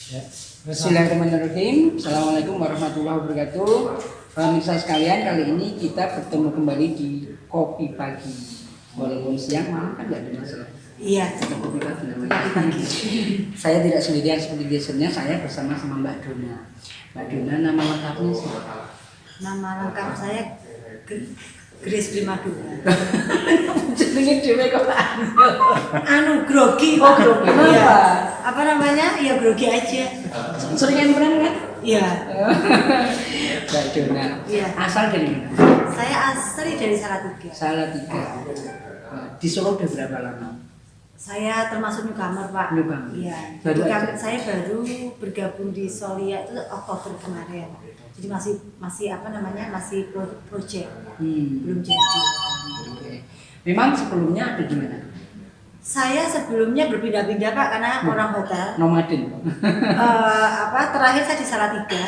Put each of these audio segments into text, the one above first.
Ya. Bismillahirrahmanirrahim. Assalamualaikum warahmatullahi wabarakatuh. Pemirsa sekalian, kali ini kita bertemu kembali di Kopi Pagi. Walaupun siang malam kan nggak ada masalah. Iya. Kita kopi pagi namanya. Saya tidak sendirian seperti biasanya. Saya bersama Mbak Dona. Mbak Dona, nama lengkapnya siapa? Nama lengkap saya Grace Primadona. Jenenge dhewe kok Grogi. Oh, grogi. Iya. Kenapa? Apa namanya? Ya grogi aja. seringan pernah kan? Iya. Mbak Dona. Iya. Asal dari mana? Saya asli dari Salatiga. Salatiga. Di Solo udah berapa lama? Saya termasuk newcomer, Pak. Newcomer. Iya. Baru Jadi aja? saya baru bergabung di Solia itu Oktober kemarin. Jadi masih apa namanya? Masih project. Belum jadi. Oke. Memang sebelumnya ada di mana? Saya sebelumnya berpindah-pindah, Pak, karena orang hotel. Nomaden. Terakhir saya di Salatiga,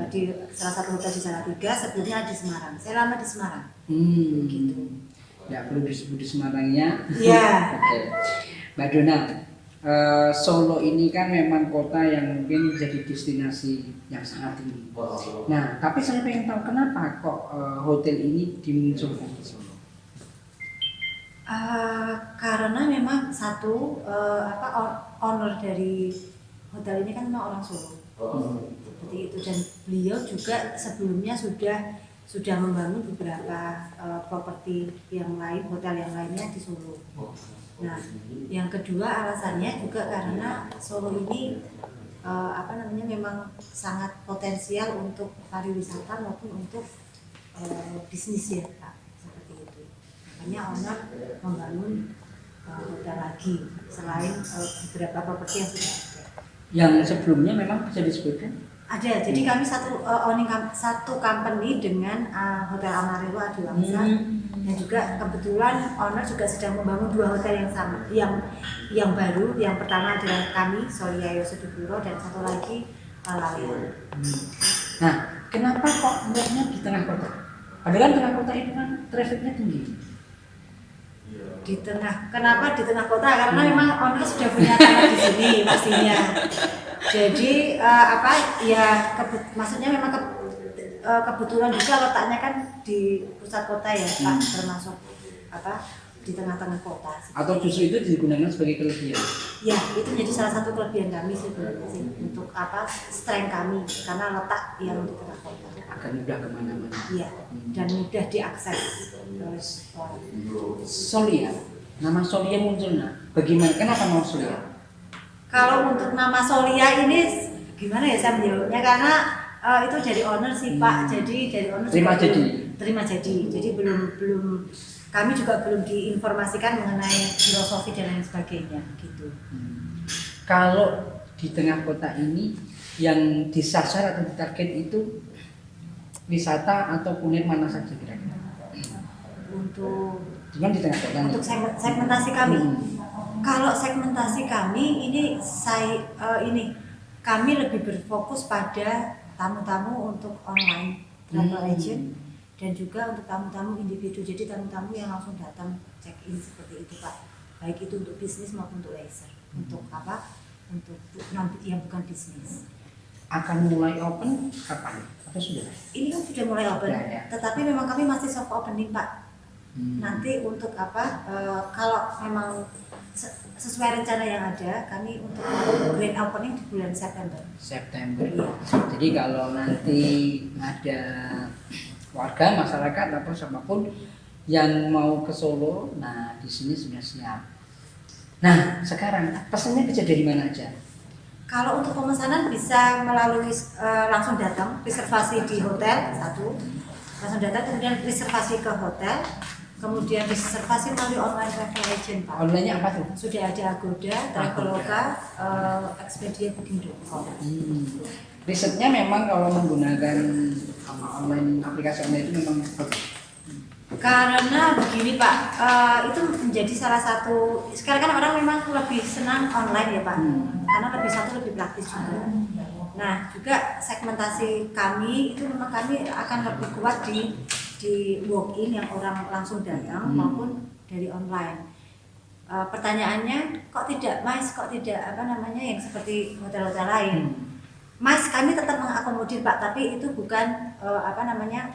di salah satu hotel di Salatiga. Sebelumnya di Semarang. Saya lama di Semarang. Gitu. Ya perlu disebut di Semarangnya. Iya. Oke. Mbak Dona, Solo ini kan memang kota yang mungkin jadi destinasi yang sangat tinggi. Nah, tapi saya pengen tahu kenapa kok hotel ini dimunculkan di Solo? Karena memang satu owner dari hotel ini kan memang orang Solo. Seperti itu, dan beliau juga sebelumnya sudah membangun beberapa properti yang lain, hotel yang lainnya di Solo. Nah, yang kedua alasannya juga karena Solo ini memang sangat potensial untuk pariwisata maupun untuk bisnis ya, Pak. Seperti itu. Makanya owner membangun hotel lagi selain beberapa properti yang sudah ada. Yang sebelumnya memang bisa disebutkan? Ada, jadi kami satu company dengan Hotel Amarelo Adiwangsa, dan juga kebetulan owner juga sedang membangun dua hotel yang sama, yang baru. Yang pertama adalah kami Solia Yosudipuro, dan satu lagi Lalawean. Nah, kenapa kok melihatnya di tengah kota? Padahal tengah kota itu kan trafficnya tinggi. Kenapa di tengah kota? Karena memang owner sudah punya tanah di sini pastinya. Jadi maksudnya memang kebetulan juga letaknya kan di pusat kota ya, Pak, termasuk di tengah-tengah kota. Atau justru itu digunakan sebagai kelebihan? Ya, itu jadi salah satu kelebihan kami sebenarnya sih, untuk strength kami, karena letak yang di tengah kota. Akan mudah kemana-mana. Iya, dan mudah diakses oleh orang. Solia, nama Solia munculnya bagaimana? Kenapa mau Solia? Kalau untuk nama Solia ini gimana ya saya menjawabnya, karena itu dari owner sih, Pak. Jadi dari owner terima jadi. Jadi belum kami juga belum diinformasikan mengenai filosofi dan lain sebagainya gitu. Kalau di tengah kota ini yang disasar atau ditarget itu wisata atau kuliner mana saja kira-kira? Untuk Cuman di tengah kota untuk segmentasi kami. Kalau segmentasi kami kami lebih berfokus pada tamu-tamu untuk online travel agent, dan juga untuk tamu-tamu individu. Jadi tamu-tamu yang langsung datang check in seperti itu, Pak. Baik itu untuk bisnis maupun untuk leisure. Untuk Untuk yang bukan bisnis. Akan mulai open kapan? Atau sudah? Ini kan sudah mulai open, Ya. tetapi memang kami masih soft opening, Pak. Nanti untuk kalau memang sesuai rencana yang ada, kami untuk grand opening di bulan September. September. Jadi kalau nanti ada warga masyarakat atau siapapun yang mau ke Solo, nah di sini sudah siap. Nah sekarang pesannya bisa dari mana aja? Kalau untuk pemesanan bisa melalui langsung datang reservasi di hotel langsung datang, kemudian reservasi ke hotel. Kemudian reservasi melalui online travel agent, Pak. Online-nya apa tuh? Sudah ada Agoda, Traveloka, Expedia, Booking.com. Risetnya memang kalau menggunakan aplikasi online itu memang Karena begini, Pak, itu menjadi salah satu. Sekarang kan orang memang lebih senang online ya, Pak, karena lebih praktis juga. Nah, juga segmentasi kami itu memang kami akan lebih kuat di walk-in yang orang langsung datang maupun dari online. pertanyaannya kok tidak Mas, kok tidak apa namanya yang seperti hotel-hotel lain. Mas, kami tetap mengakomodir Pak, tapi itu bukan apa namanya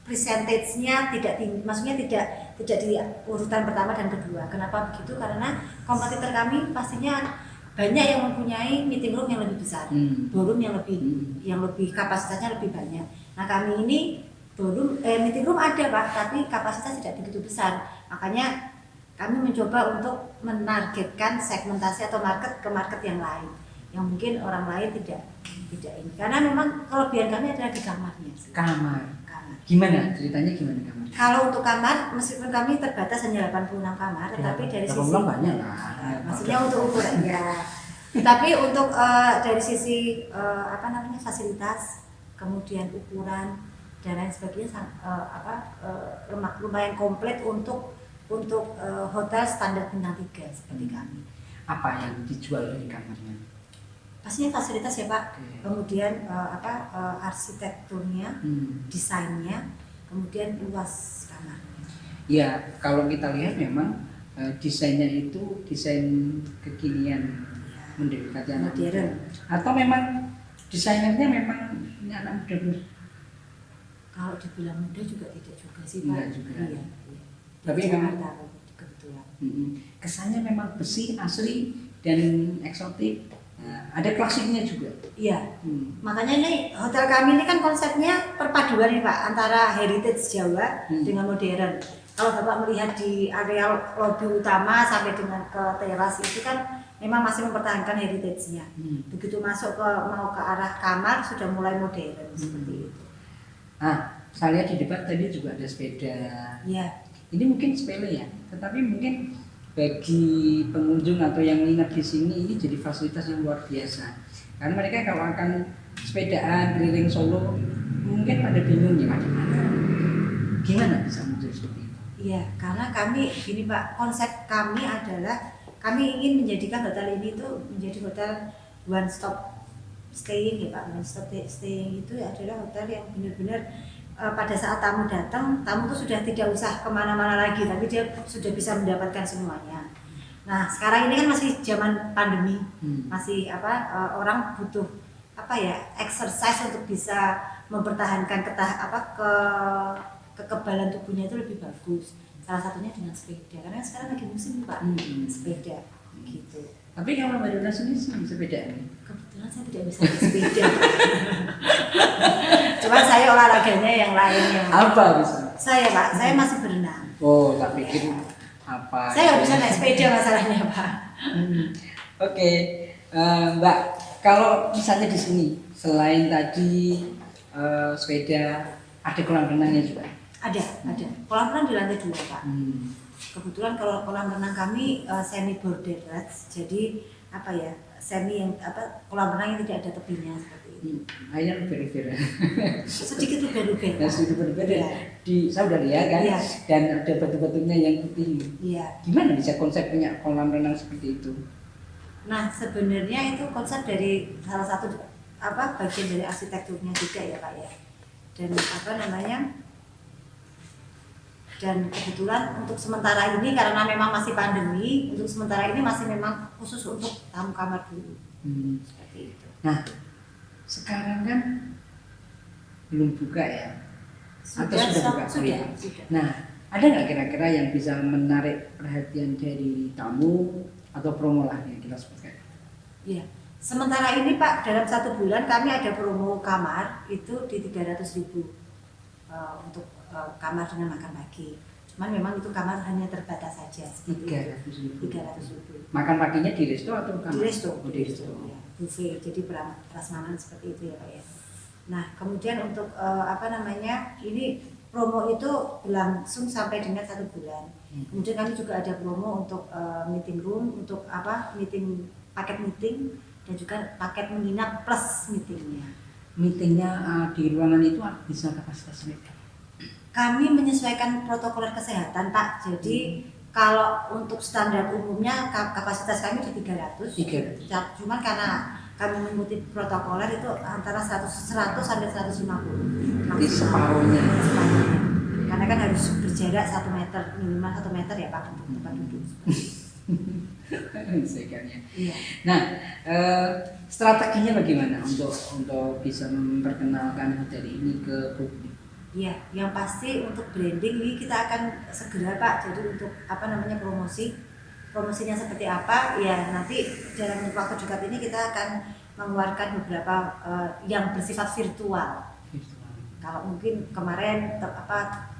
percentage-nya tidak tinggi, maksudnya tidak di urutan pertama dan kedua. Kenapa begitu? Karena kompetitor kami pastinya banyak yang mempunyai meeting room yang lebih besar, ballroom yang lebih kapasitasnya lebih banyak. Nah kami ini ballroom meeting room ada Pak, tapi kapasitas tidak begitu besar. Makanya kami mencoba untuk menargetkan segmentasi atau market ke market yang lain, yang mungkin orang lain tidak ini. Karena memang kelebihan kami adalah di kamarnya. Kamar. Gimana ceritanya, gimana kamar? Kalau untuk kamar, meskipun kami terbatas hanya 86 kamar, tetapi dari sisi banyak lah. Maksudnya untuk ukuran ya. Tapi untuk dari sisi apa namanya fasilitas, kemudian ukuran dan lain sebagainya lumayan komplit untuk hotel standar bintang 3 seperti kami. Apa yang dijual dari kamarnya? Pastinya fasilitas ya Pak, kemudian arsitekturnya, desainnya, kemudian luas kamarnya. Ya kalau kita lihat memang desainnya itu desain kekinian, mendekati anak modern. Atau memang desainernya memang anak muda? Kalau dibilang muda juga tidak juga sih Pak. Enggak juga. Iya. Tapi memang kebetulan. Kesannya memang besi asli dan eksotik. Nah, ada klasiknya juga. Iya. Makanya ini hotel kami ini kan konsepnya perpaduan nih Pak antara heritage Jawa dengan modern. Kalau Bapak melihat di area lobi utama sampai dengan ke teras itu kan memang masih mempertahankan heritage-nya. Begitu masuk mau ke arah kamar sudah mulai modern seperti itu. Saya lihat di depan tadi juga ada sepeda. Iya. Ini mungkin sepele ya, tetapi mungkin bagi pengunjung atau yang nginep di sini ini jadi fasilitas yang luar biasa. Karena mereka kalau akan sepedaan keliling Solo mungkin pada bingung ya gimana bisa muncul seperti itu. Iya, karena kami gini Pak, konsep kami adalah kami ingin menjadikan hotel ini tuh menjadi hotel one stop staying ya Pak. One stop staying itu adalah hotel yang benar-benar pada saat tamu datang, tamu tuh sudah tidak usah kemana-mana lagi, tapi dia sudah bisa mendapatkan semuanya. Nah sekarang ini kan masih zaman pandemi, masih orang butuh exercise untuk bisa mempertahankan kekebalan tubuhnya itu lebih bagus. Salah satunya dengan sepeda, karena sekarang lagi musim Pak, sepeda gitu. Tapi kalau Mbak Dona sendiri senang sepeda ini? Kebetulan saya tidak bisa sepeda. Cuma saya olahraganya yang lain yang. Apa bisa? Saya Pak, saya masih berenang. Oh, tak pikir apa? Saya nggak bisa naik sepeda masalahnya Pak. Oke, Mbak, kalau misalnya di sini selain tadi sepeda, ada kolam renangnya juga? Ada. Kolam renang di lantai 2 Pak. Kebetulan kalau kolam renang kami semi borderless, jadi kolam renang yang tidak ada tepinya seperti itu. Airnya luber-luber. Sedikit luber-luber. Ya, sedikit luber-luber. Saya udah lihat kan, ya. Dan ada batu-batunya yang putih. Iya. Gimana bisa konsep punya kolam renang seperti itu? Nah sebenarnya itu konsep dari salah satu bagian dari arsitekturnya juga ya Pak ya. Dan kebetulan untuk sementara ini karena memang masih pandemi, untuk sementara ini masih memang khusus untuk tamu kamar dulu. Seperti itu. Nah, sekarang kan belum buka ya? Atau sudah buka? Sudah. Nah, ada nggak kira-kira yang bisa menarik perhatian dari tamu atau promo lah yang kita sebutkan? Iya. Sementara ini Pak, dalam 1 bulan kami ada promo kamar itu di 300.000 untuk kamar dengan makan pagi. Cuman memang itu kamar hanya terbatas saja. 300.000. Makan paginya di resto atau kamar? Di resto. Ya. Buffet, jadi prasmanan seperti itu ya Pak ya. Nah kemudian untuk ini promo itu berlangsung sampai dengan 1 bulan. Kemudian kami juga ada promo untuk meeting room, untuk paket meeting dan juga paket menginap plus meetingnya. Meetingnya di ruangan itu bisa kapasitas berapa? Kami menyesuaikan protokol kesehatan Pak. Jadi kalau untuk standar umumnya kapasitas kami di 300. Cuman karena kami mengikuti protokoler itu antara 100 sampai 150. Di separuhnya. Karena karena kan harus berjarak 1 meter, minimal 1 meter ya Pak untuk tempat duduk. Iya. Nah, strateginya bagaimana untuk bisa memperkenalkan hotel ini ke publik? Iya, yang pasti untuk branding ini kita akan segera Pak. Jadi untuk promosinya seperti apa? Ya nanti dalam waktu dekat ini kita akan mengeluarkan beberapa yang bersifat virtual. Kalau mungkin kemarin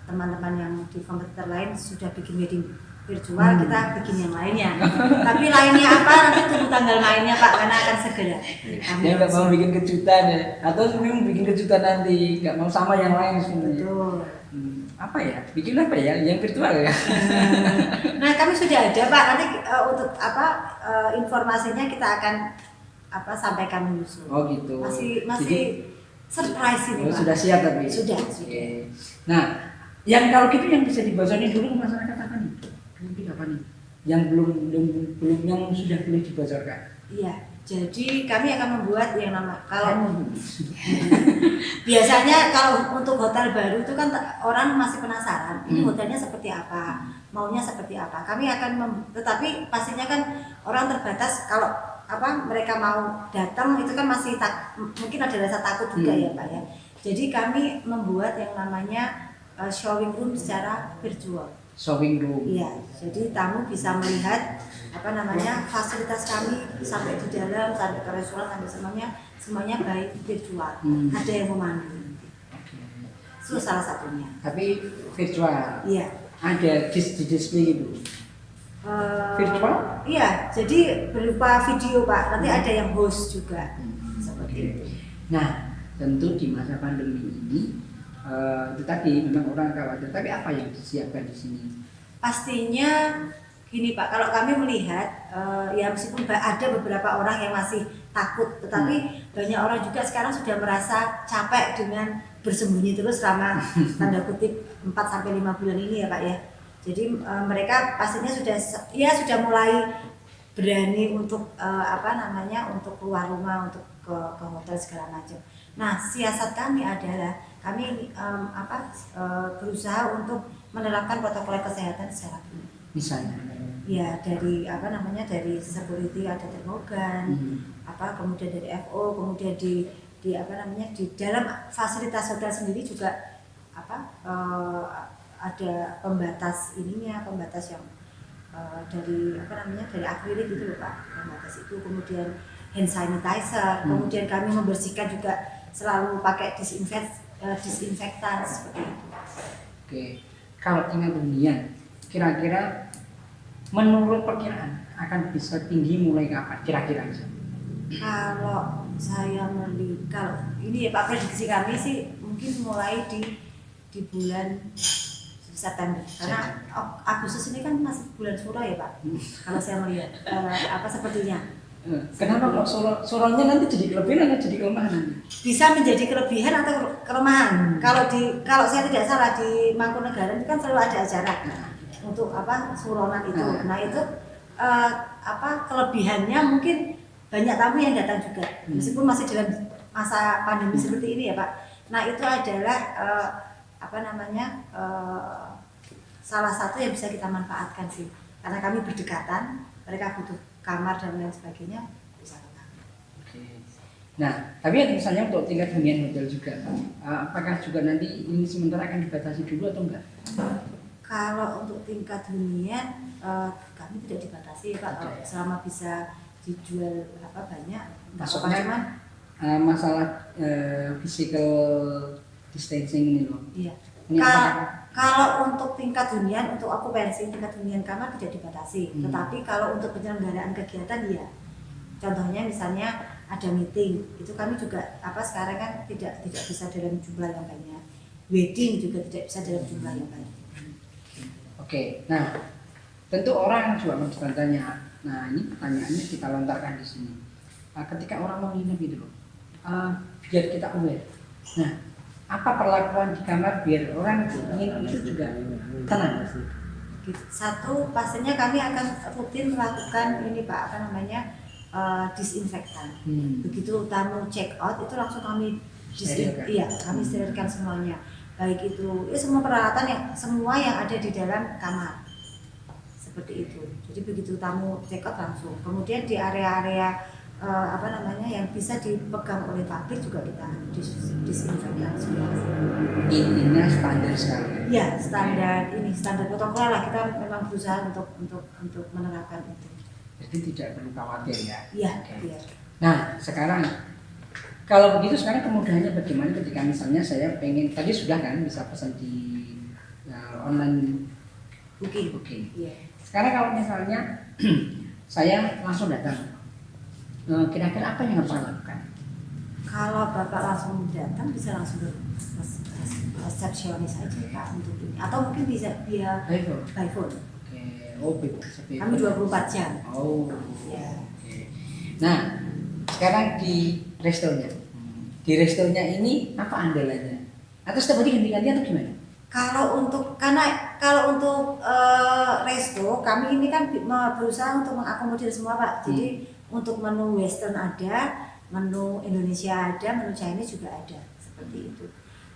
teman-teman yang di kompetitor lain sudah bikin wedding virtual, kita bikin yang lainnya. Tapi lainnya apa nanti tunggu tanggal mainnya Pak, karena akan segera. Dia nggak mau bikin kejutan ya, atau memang bikin kejutan nanti, nggak mau sama yang lain sebenarnya. Betul. Apa ya? Bikin apa ya? Yang virtual ya? Nah kami sudah ada Pak, nanti untuk informasinya kita akan sampaikan menyusul. Oh gitu. Masih Jadi, surprise ini Pak. Sudah siap tapi. Sudah. Okay. Nah, yang kalau gitu yang bisa dibocorin dulu ke masyarakat apa nih? Mungkin apa nih? Yang belum yang sudah boleh dibocorkan. Iya. Jadi kami akan membuat yang biasanya kalau untuk hotel baru itu kan orang masih penasaran ini hotelnya seperti apa, maunya seperti apa. Kami akan tetapi pastinya kan orang terbatas kalau mereka mau datang itu kan masih mungkin ada rasa takut juga ya Pak ya. Jadi kami membuat yang namanya showing room secara virtual. Showing room. Iya, jadi tamu bisa melihat fasilitas kami sampai di dalam, sampai ke restoran, sampai semuanya baik virtual. Ada yang memandu. Itu salah satunya. Tapi virtual. Iya. Ada di display gitu. Virtual? Iya, jadi berupa video Pak. Nanti ada yang host juga. Seperti itu. Nah, tentu di masa pandemi ini itu tadi memang orang khawatir. Tapi apa yang disiapkan di sini? Pastinya gini Pak, kalau kami melihat ya meskipun ada beberapa orang yang masih takut, tetapi banyak orang juga sekarang sudah merasa capek dengan bersembunyi terus selama tanda kutip 4-5 bulan ini ya Pak ya. Jadi mereka pastinya sudah mulai berani untuk untuk keluar rumah, untuk ke hotel segala macam. Nah, siasat kami adalah kami berusaha untuk menerapkan protokol kesehatan secara penuh. Misalnya ya dari dari security ada termogan, kemudian dari FO, kemudian di dalam fasilitas hotel sendiri juga ada pembatas yang dari dari akrilik gitu loh Pak, pembatas itu, kemudian hand sanitizer, kemudian kami membersihkan juga selalu pakai disinfektan seperti itu. Oke, kalau tingkat hunian kira-kira menurut perkiraan akan bisa tinggi mulai kapan kira-kira? Kalau saya kalau ini ya Pak, prediksi kami sih mungkin mulai di bulan September, karena Agustus ini kan masih bulan suro ya Pak. Kalau saya melihat sepertinya. Kenapa kok suronya nanti jadi kelebihan atau jadi kelemahan nanti? Bisa menjadi kelebihan atau kelemahan. Kalau saya tidak salah di Mangkunegaran itu kan selalu ada acara untuk suronan itu. Nah itu kelebihannya mungkin banyak tamu yang datang juga, meskipun masih dalam masa pandemi seperti ini ya Pak. Nah itu adalah salah satu yang bisa kita manfaatkan sih, karena kami berdekatan, mereka butuh kamar dan lain sebagainya, bisa ke kami. Oke. Nah, tapi misalnya untuk tingkat hunian hotel juga, apakah juga nanti ini sementara akan dibatasi dulu atau enggak? Kalau untuk tingkat hunian kami tidak dibatasi ya Pak, selama bisa dijual banyak. Maksudnya masalah physical distancing ini loh. Iya. Kalau untuk tingkat hunian, untuk okupansi tingkat hunian kamar tidak dibatasi, tetapi kalau untuk penyelenggaraan kegiatan ya, contohnya misalnya ada meeting, itu kami juga sekarang kan tidak bisa dalam jumlah yang banyak, wedding juga tidak bisa dalam jumlah yang banyak. Oke, nah tentu orang juga bertanya, nah ini pertanyaannya kita lontarkan di sini. Ketika orang mau nginep gitu loh, biar kita aware. Nah, apa perlakuan di kamar biar orang ingin itu juga tenang? Satu, pastinya kami akan rutin melakukan ini Pak, disinfektan. Begitu tamu check out itu langsung kami kami sterilkan semuanya. baik itu ya semua peralatan semua yang ada di dalam kamar seperti itu. Jadi begitu tamu check out langsung. Kemudian di area-area yang bisa dipegang oleh tabir juga kita disinfektan semua. Intinya standar sekali. Ya standar protokol lah, kita memang berusaha untuk menerapkan itu. Jadi tidak perlu khawatir ya. Iya. Okay. Iya. Nah sekarang kalau begitu sekarang kemudahannya bagaimana ketika misalnya saya pengen, tadi sudah kan bisa pesan di online booking. Iya. Sekarang kalau misalnya saya langsung datang, kira-kira apa yang harus saya lakukan? Kalau Bapak langsung datang bisa langsung ke resepsionis aja Pak untuk ini, atau mungkin bisa via by phone. Oke. Oh, kami 24 jam. Oh. Ya. Oke. Nah, sekarang di restonya. Di restonya ini apa andalannya? Atau setiap hari ganti-ganti atau gimana? Kalau untuk resto kami ini kan berusaha untuk mengakomodir semua Pak. Jadi untuk menu Western ada, menu Indonesia ada, menu Chinese juga ada seperti itu.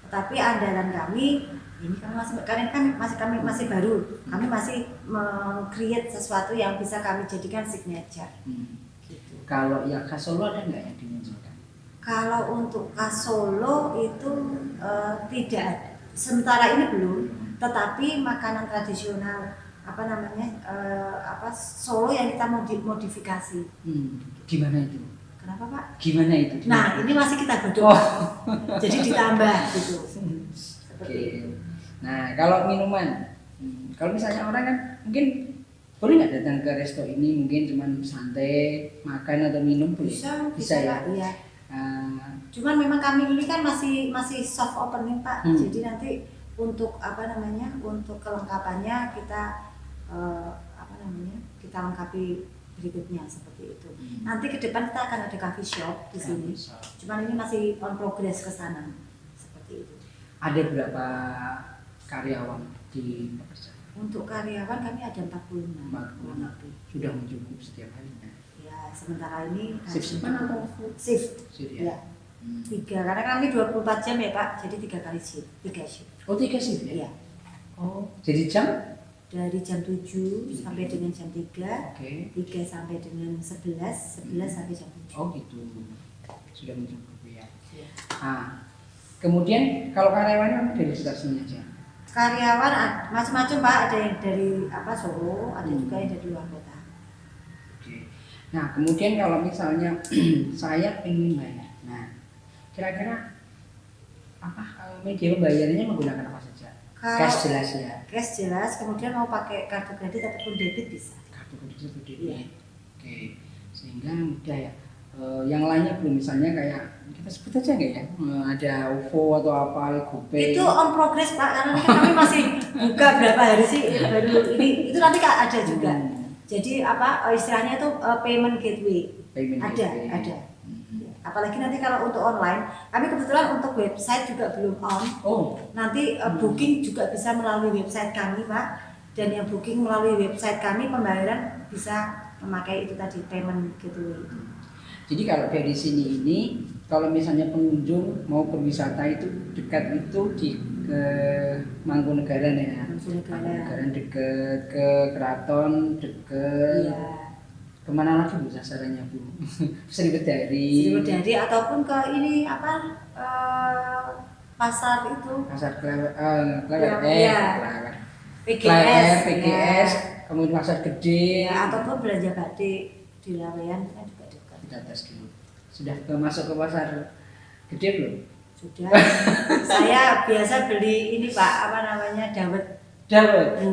Tetapi andalan kami ini kami masih baru, kami masih meng-create sesuatu yang bisa kami jadikan signature. Gitu. Kalau yang khas Solo ada nggak yang dimunculkan? Kalau untuk khas Solo itu tidak ada. Sementara ini belum, tetapi makanan tradisional Solo yang kita mau dimodifikasi. Gimana itu? Kenapa Pak? Gimana itu? Nah ini masih kita godok. Jadi ditambah gitu. Oke. Nah kalau minuman, kalau misalnya orang kan mungkin boleh nggak datang ke resto ini mungkin cuma santai makan atau minum boleh? Bisa ya. Iya. Cuman memang kami ini kan masih soft opening Pak. Jadi nanti untuk untuk kelengkapannya kita kita lengkapi berikutnya seperti itu. Nanti ke depan kita akan ada coffee shop di sini. Cuman ini masih on progress ke sana seperti itu. Ada berapa karyawan di pekerjaan? Untuk karyawan kami ada 46. Sudah mencukupi setiap harinya. Ya, sementara ini shift atau shift. Ya. 3 karena kami 24 jam ya Pak. Jadi 3 kali shift, 3 shift. Oh, 3 shift ya? Iya. Oh, jadi jam? Dari jam 7 sampai dengan jam 3. Oke. 3 sampai dengan 11 sampai jam 7. Oh, gitu. Sudah mencukupi ya. Iya. Nah, kemudian kalau karyawannya dari sekitar sini aja. Karyawan macam-macam Pak, ada yang dari Solo, ada juga yang dari luar kota. Oke. Nah, kemudian kalau misalnya saya ingin bayar. Nah, kira-kira media pembayarannya menggunakan apa saja? Cash jelas ya. Cash jelas, kemudian mau pakai kartu kredit ataupun debit bisa. Kartu kredit atau debit. Iya. Oke. Sehingga mudah ya. Yang lainnya belum, misalnya kayak kita sebut aja nggak ya, ada OVO atau apa, GoPay. Itu on progress Pak, karena kami masih buka berapa hari sih baru ini, itu nanti ada juga. Jadi istilahnya itu payment gateway. Ada. Apalagi nanti kalau untuk online, kami kebetulan untuk website juga belum on. Nanti booking juga bisa melalui website kami Pak, dan yang booking melalui website kami pembayaran bisa memakai itu tadi payment gateway itu. Jadi kalau dari sini ini, kalau misalnya pengunjung mau berwisata itu dekat itu di Mangkunegaran ya. Mangkunegaran dekat, ke Keraton dekat. Iya. Kemana lagi Bu sasarannya Bu? Sriwedari ataupun ke ini pasar itu. Pasar Klewer, PGS, kemudian pasar gede. Ya, ataupun belanja batik di Laweyan kan juga dekat. Di atas dulu. Sudah masuk ke pasar gede belum? Sudah. Saya biasa beli ini Pak, dawet.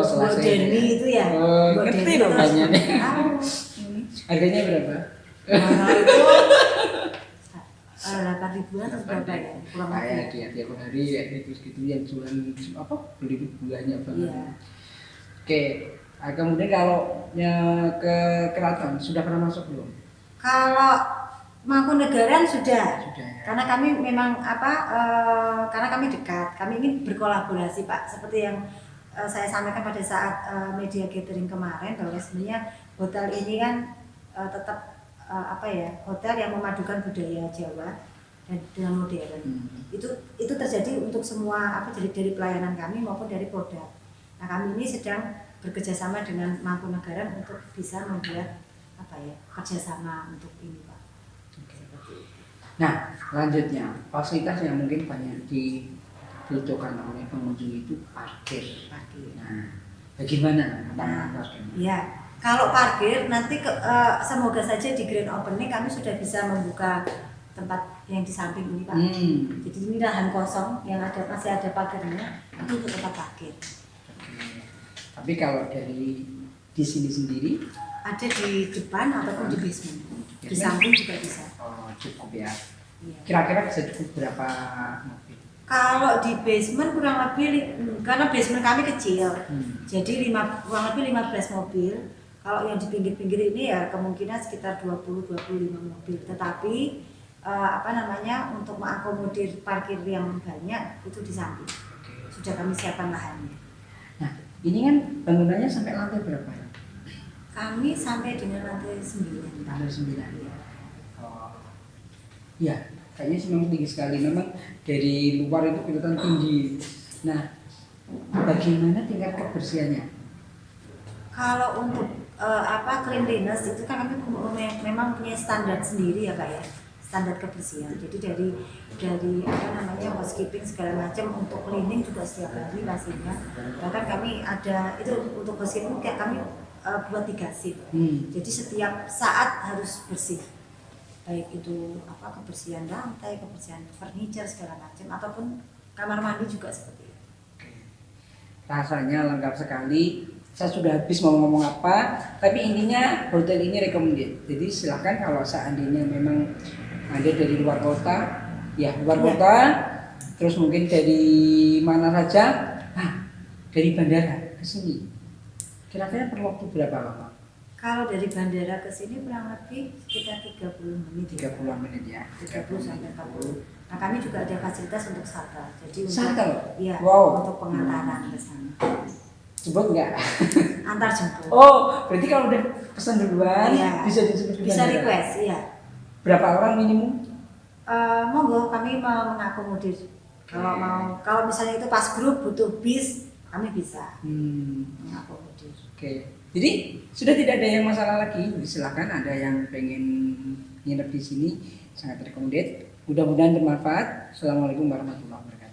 Selesai. Denny itu ya. Ngerti dong banyak nih. Harganya berapa? Itu 8.000-an atau berapa ya? Kurang kayak tiap hari ya gitu yang jualan beli banyak banget. Iya. Oke. Kemudian kalau ke Keraton sudah pernah masuk belum? Kalau Mangkunegaran sudah. Karena kami memang karena kami dekat, kami ingin berkolaborasi Pak. Seperti yang saya sampaikan pada saat media gathering kemarin, bahwa sebenarnya hotel ini kan tetap hotel yang memadukan budaya Jawa. dan dengan modern. Itu terjadi untuk semua dari pelayanan kami maupun dari produk. Nah, kami ini sedang bekerjasama dengan Mangkunegaran untuk bisa membuat kerjasama untuk ini, Pak. Nah, selanjutnya fasilitas yang mungkin banyak dibutuhkan oleh pengunjung itu parkir. Nah, bagaimana? Ya, kalau parkir nanti semoga saja di grand opening kami sudah bisa membuka tempat yang di samping ini, Pak. Jadi ini lahan kosong yang masih ada parkirnya itu untuk tempat parkir. Tapi kalau dari di sini sendiri ada di depan ataupun di basement. Di samping juga bisa. Oh, cukup ya. Kira-kira bisa cukup berapa mobil? Kalau di basement kurang lebih, karena basement kami kecil, jadi kurang lebih 15 mobil. Kalau yang di pinggir-pinggir ini ya kemungkinan sekitar 20-25 mobil. Tetapi untuk mengakomodir parkir yang banyak itu di samping. Sudah kami siapkan lahannya. Nah, ini kan bangunannya sampai lantai berapa? Kami sampai dengan lantai 9. Lantai 9 ya. Oh. Ya, kayaknya sih memang tinggi sekali. Memang dari luar itu kelihatan tinggi. Nah, bagaimana tingkat kebersihannya? Kalau untuk cleanliness itu kan kami memang punya standar sendiri ya, Pak ya. Standar kebersihan. Jadi dari housekeeping segala macam untuk cleaning juga setiap hari pastinya. Bahkan kami ada itu untuk housekeeping kayak kami buat 3 shift. Jadi setiap saat harus bersih. Baik itu kebersihan lantai, kebersihan furniture segala macam ataupun kamar mandi juga seperti itu. Rasanya lengkap sekali. Saya sudah habis mau ngomong apa, tapi intinya hotel ini recommended. Jadi silahkan kalau seandainya memang ada dari luar kota, kota, terus mungkin dari mana saja, dari bandara ke sini. Kira-kira perlu waktu berapa lama? Kalau dari bandara ke sini kurang lebih sekitar 30 menit. 30 menit ya. 30 sampai 40. Nah, kami juga ada fasilitas untuk shuttle. Jadi untuk pengantaran ke sana. Jemput nggak? Antar jemput. Oh, berarti kalau udah pesan duluan bisa dijemput di bandara? Bisa request, iya. Berapa orang minimum? Monggo kami mau mengakomodir. Kalau misalnya itu pas grup butuh bis, kami bisa mengakomodir. Oke. Jadi sudah tidak ada yang masalah lagi. Silakan ada yang pengen nginep di sini, sangat rekomendasi. Mudah-mudahan bermanfaat. Assalamualaikum warahmatullahi wabarakatuh.